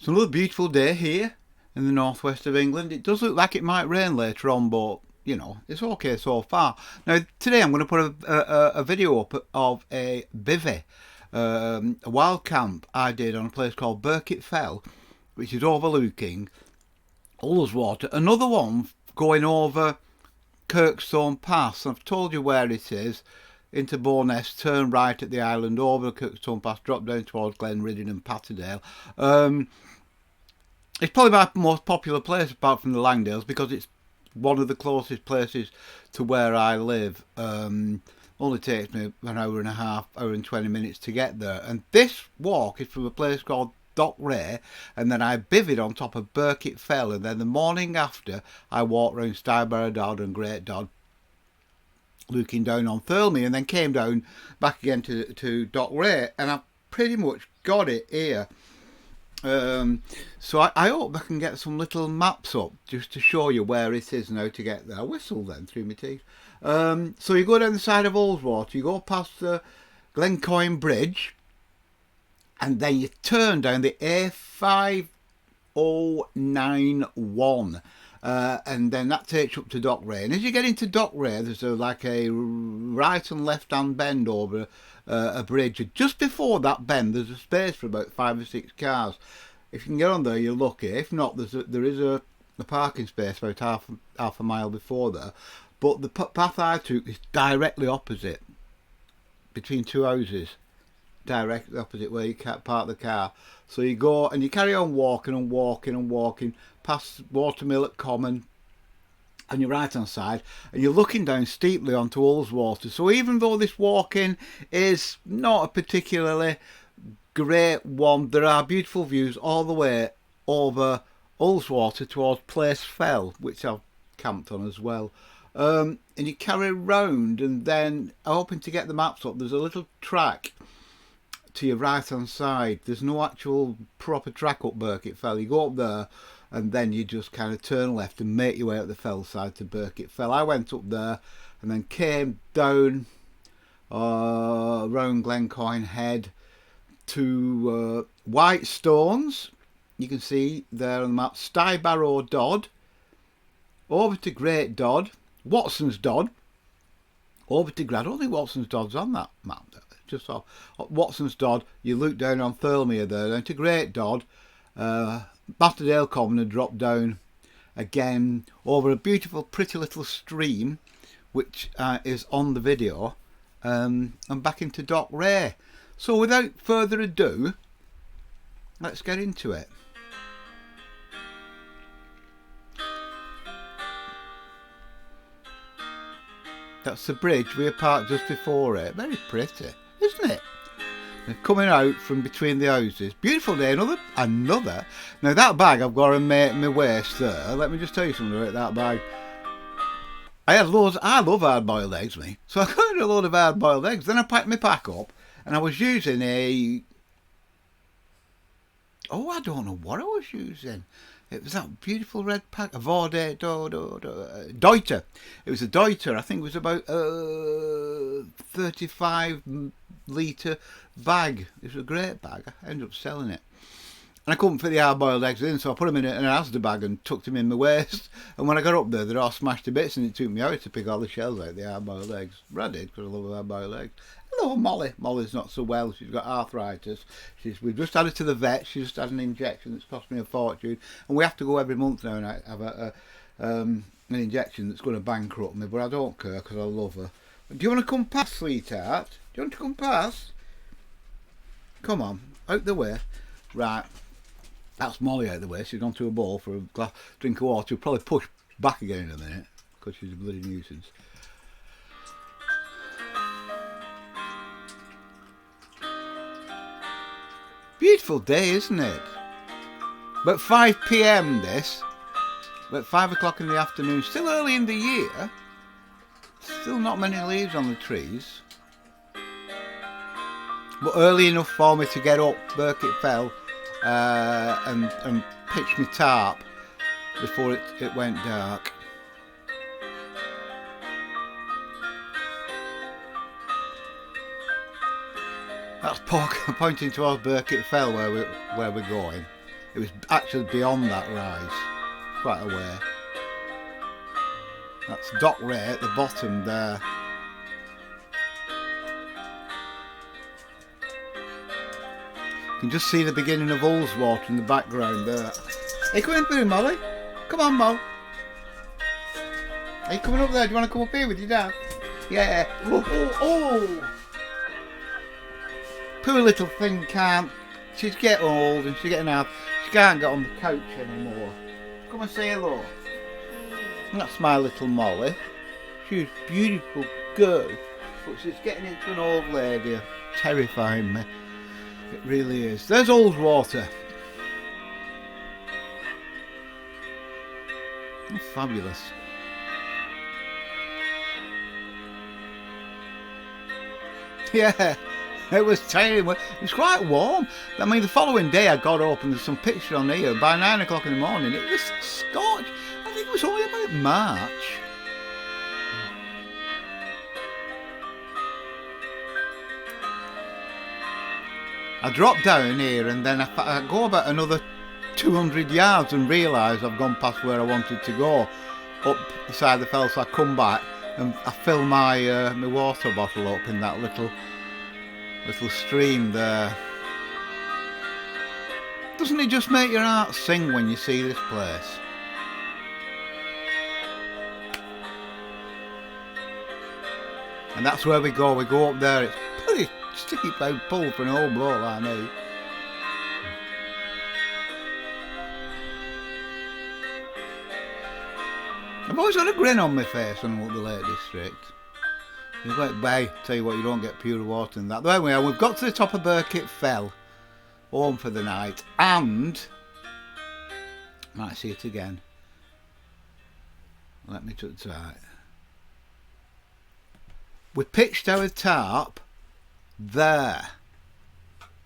another beautiful day here in the northwest of England. It does look like it might rain later on, but you know, it's okay so far. Now today I'm going to put a video up of a bivvy, a wild camp I did on a place called Birkett Fell, which is overlooking Ullswater. Another one going over Kirkstone Pass. I've told you where it is. Into Bowness, turn right at the island, over Kirkstone Pass, drop down towards Glenriddin and Patterdale. It's probably my most popular place apart from the Langdales because it's one of the closest places to where I live. Only takes me an hour and a half, hour and 20 minutes to get there. And this walk is from a place called Dockray, and then I bivvied on top of Birkett Fell, and then the morning after I walked around Stybarrow Dodd and Great Dodd, looking down on Thirlmere, and then came down back again to Dockray, and I've pretty much got it here. So I hope I can get some little maps up just to show you where it is and how to get there. I whistle then through my teeth. So you go down the side of Ullswater, you go past the Glencoyne Bridge, and then you turn down the A5091. And then that takes you up to Dockray, and as you get into Dockray there's like a right and left hand bend over a bridge. Just before that bend there's a space for about 5 or 6 cars. If you can get on there you're lucky. If not, there is a parking space about half a mile before there, but the path I took is directly opposite, between 2 houses, directly opposite where you can't park the car. So you go and you carry on walking and walking and walking past Watermill at Common on your right hand side, and you're looking down steeply onto Ullswater. So even though this walking is not a particularly great one, there are beautiful views all the way over Ullswater towards Place Fell, which I've camped on as well. And you carry round, and then hoping to get the maps up, there's a little track to your right hand side. There's no actual proper track up Birkett Fell. You go up there and then you just kind of turn left and make your way up the fell side to Birkett Fell. I went up there and then came down round Glencoyne Head to White Stones. You can see there on the map Stybarrow Dodd, over to Great Dodd, Watson's Dodd, over to I don't think Watson's Dodd's on that map. Just off Watson's Dodd, you look down on Thirlmere there, down to Great Dodd, Patterdale Common, and drop down again over a beautiful pretty little stream which is on the video, and back into Dockray. So without further ado, let's get into it. That's the bridge. We are parked just before it. Very pretty, isn't it? They're coming out from between the houses. Beautiful day. Another. Now that bag I've got on my waist there. Let me just tell you something about that bag. I had loads. I love hard-boiled eggs, me. So I got a load of hard-boiled eggs. Then I packed my pack up, and I was using a. Oh, I don't know what I was using. It was that beautiful red pack, a Deuter. It was a Deuter. I think it was about 35 litre bag. It was a great bag. I ended up selling it. And I couldn't fit the hard-boiled eggs in, so I put them in an Asda bag and tucked them in my waist. And when I got up there, they're all smashed to bits, and it took me hours to pick all the shells out of the hard-boiled eggs. But I did, because I love hard-boiled eggs. Hello, Molly. Molly's not so well. She's got arthritis. We've just had her to the vet. She's just had an injection that's cost me a fortune. And we have to go every month now and I have an injection that's going to bankrupt me. But I don't care because I love her. Do you want to come past, sweetheart? Do you want to come past? Come on. Out the way. Right. That's Molly out the way. She's gone to a bowl for a drink of water. She'll probably push back again in a minute because she's a bloody nuisance. Beautiful day, isn't it? About 5 PM this. About 5 o'clock in the afternoon. Still early in the year. Still not many leaves on the trees. But early enough for me to get up Birkett Fell and pitch my tarp before it went dark. That's pointing towards Birkett Fell where we're going. It was actually beyond that rise, quite a way. That's Dockray at the bottom there. You can just see the beginning of Ullswater in the background there. Are you coming through, Molly? Come on, Mo. Are you coming up there? Do you want to come up here with your dad? Yeah. Oh, oh, oh. Poor little thing can't. She's getting old and she's getting out. She can't get on the couch anymore. Come and say hello. And that's my little Molly. She's a beautiful girl, but she's getting into an old lady. Terrifying me. It really is. There's Ullswater. Oh, fabulous. Yeah, it was terrible. It was quite warm. I mean, the following day I got up and there's some picture on here. By 9 o'clock in the morning, it was scorched. I think it was only about March. I dropped down here and then I go about another 200 yards and realise I've gone past where I wanted to go up the side of the fell, so I come back and I fill my my water bottle up in that little stream there. Doesn't it just make your heart sing when you see this place? And that's where we go up there. It's pretty steep out pull for an old bloke like me. I've always got a grin on my face when I'm up the Lake District. You're like, bay, tell you what, you don't get pure water in that. But anyway, we've got to the top of Birkett Fell, home for the night, and might see it again. Let me touch that. We pitched our tarp there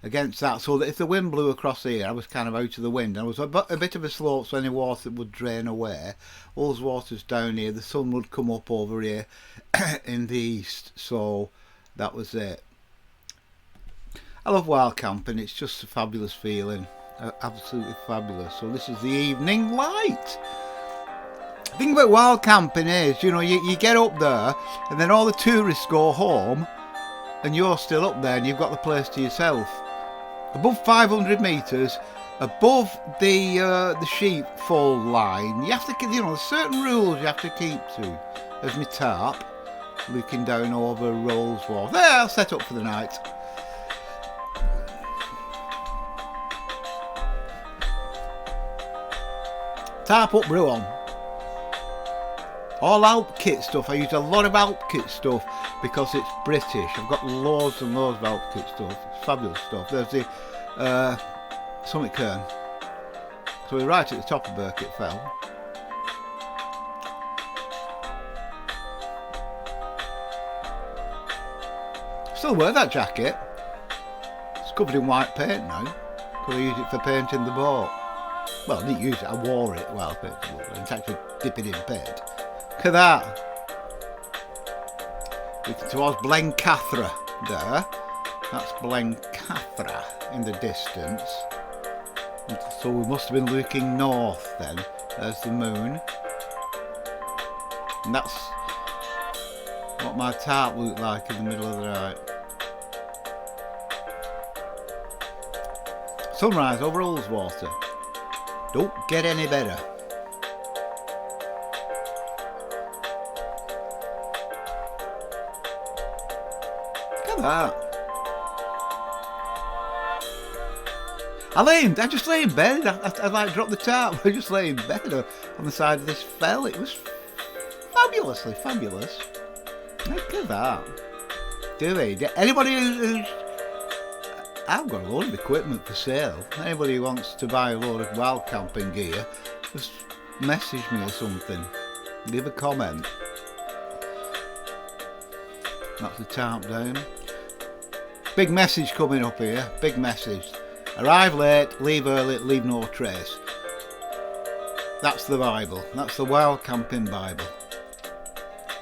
against that, so that if the wind blew across here, I was kind of out of the wind. And it was a bit of a slope, so any water would drain away. Ullswater's down here, the sun would come up over here in the east, so that was it. I love wild camping, it's just a fabulous feeling, absolutely fabulous. So this is the evening light. The thing about wild camping is, you know, you get up there and then all the tourists go home and you're still up there and you've got the place to yourself. Above 500 metres, above the sheepfold line, you have to, you know, there's certain rules you have to keep to. There's my tarp, looking down over Ullswater. There, I'll set up for the night. Tarp up, brew on. All Alp kit stuff. I use a lot of Alp kit stuff because it's British. I've got loads and loads of Alp kit stuff. It's fabulous stuff. There's the Summit Cairn. So we're right at the top of Birkett Fell. Still wear that jacket. It's covered in white paint now. Because I use it for painting the boat. Well, I didn't use it, I wore it while I painted the boat. It's actually dipping in paint. Look at that. Looking towards Blencathra there. That's Blencathra in the distance. So we must have been looking north then. There's the moon. And that's what my tarp looked like in the middle of the night. Sunrise over Ullswater. Don't get any better. Look at that. I just lay in bed. I like dropped the tarp. I just lay in bed on the side of this fell. It was fabulously fabulous. Look at that. Do we? Anybody who's... I've got a load of equipment for sale. Anybody who wants to buy a load of wild camping gear, just message me or something. Leave a comment. That's the tarp down. Big message coming up here. Big message. Arrive late, leave early, leave no trace. That's the Bible. That's the wild camping Bible.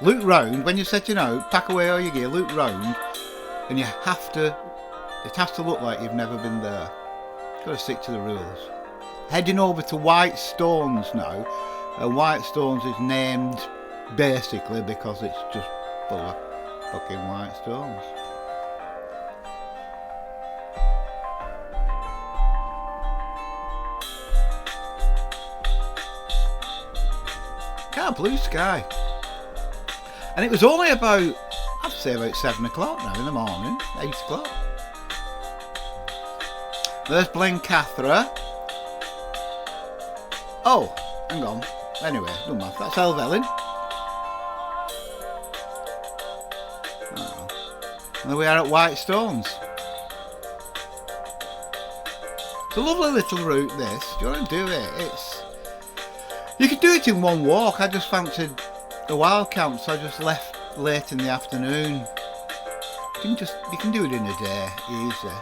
Look round, when you're setting out, pack away all your gear, look round, and you have to, it has to look like you've never been there. You've got to stick to the rules. heading over to Whitestones now. Whitestones is named basically because it's just full of fucking white stones. Blue sky, and it was only about, I'd say about 7 o'clock now in the morning, 8 o'clock. There's Blencathra. Oh, hang on. Anyway, no matter. That's Helvellyn. Oh. And there we are at Whitestones. It's a lovely little route, this. Do you want to do it? You could do it in one walk. I just fancied a wild camp, so I just left late in the afternoon. You can do it in a day, easy.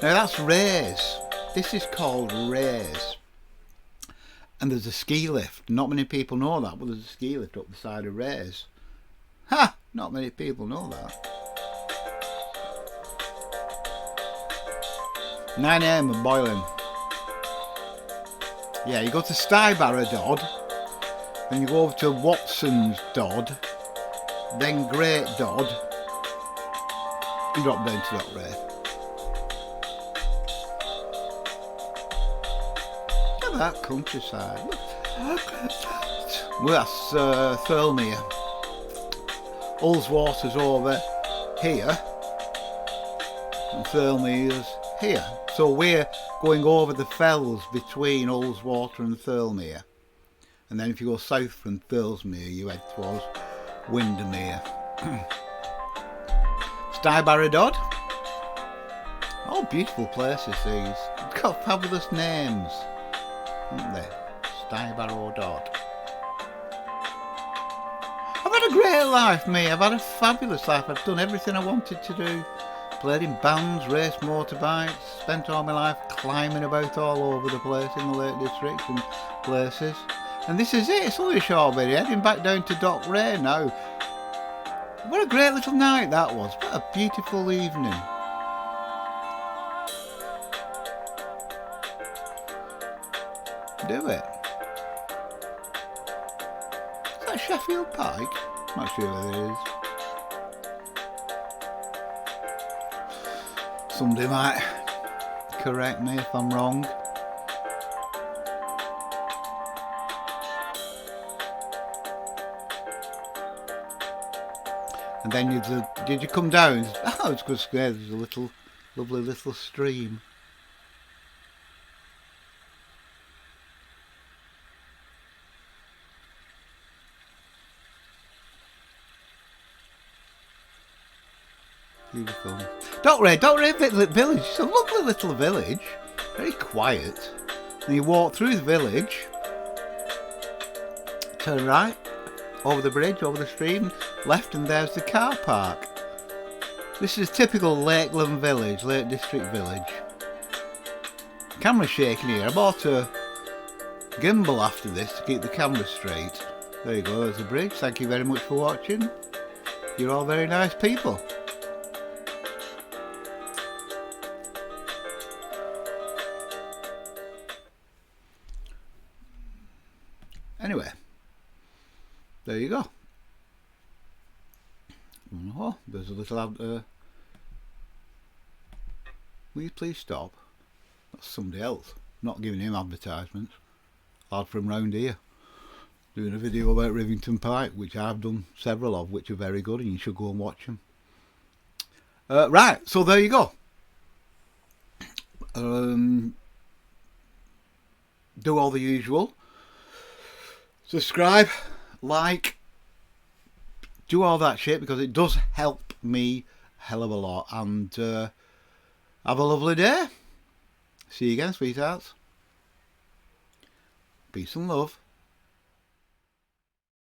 Now that's Rays. This is called Rays. And there's a ski lift. Not many people know that, but there's a ski lift up the side of Rays. Ha! Not many people know that. 9 AM and boiling. Yeah, you go to Stybarrow Dodd, then you go over to Watson's Dodd, then Great Dodd, and drop down to Dockray. Look at that countryside. Look at that. Well, that's Thirlmere. Ullswater's over here, and Thirlmere's here. So we're going over the fells between Ullswater and Thirlmere. And then if you go south from Thirlmere, you head towards Windermere. Stybarrow Dodd. Oh, beautiful places these. They've got fabulous names, haven't they? Stybarrow Dodd. I've had a great life, me. I've had a fabulous life. I've done everything I wanted to do. Played in bands, raced motorbikes, spent all my life climbing about all over the place in the Lake District and places. And this is it, it's only a short video, heading back down to Dockray now. What a great little night that was, what a beautiful evening. Do it. Is that Sheffield Pike? I'm not sure what it is. Somebody might correct me if I'm wrong. And then did you come down? Oh, it's good. There's a lovely little stream. Beautiful. Dockray village. It's a lovely little village. Very quiet. And you walk through the village, turn right, over the bridge, over the stream, left, and there's the car park. This is typical Lakeland village, Lake District village. Camera's shaking here. I bought a gimbal after this to keep the camera straight. There you go, there's the bridge. Thank you very much for watching. You're all very nice people. Anyway, there you go. Oh, there's a little will you please stop? That's somebody else. Not giving him advertisements. Lad from round here. Doing a video about Rivington Pike, which I've done several of, which are very good, and you should go and watch them. Right, so there you go. Do all the usual. Subscribe, like, do all that shit because it does help me a hell of a lot. And have a lovely day. See you again, sweethearts. Peace and love.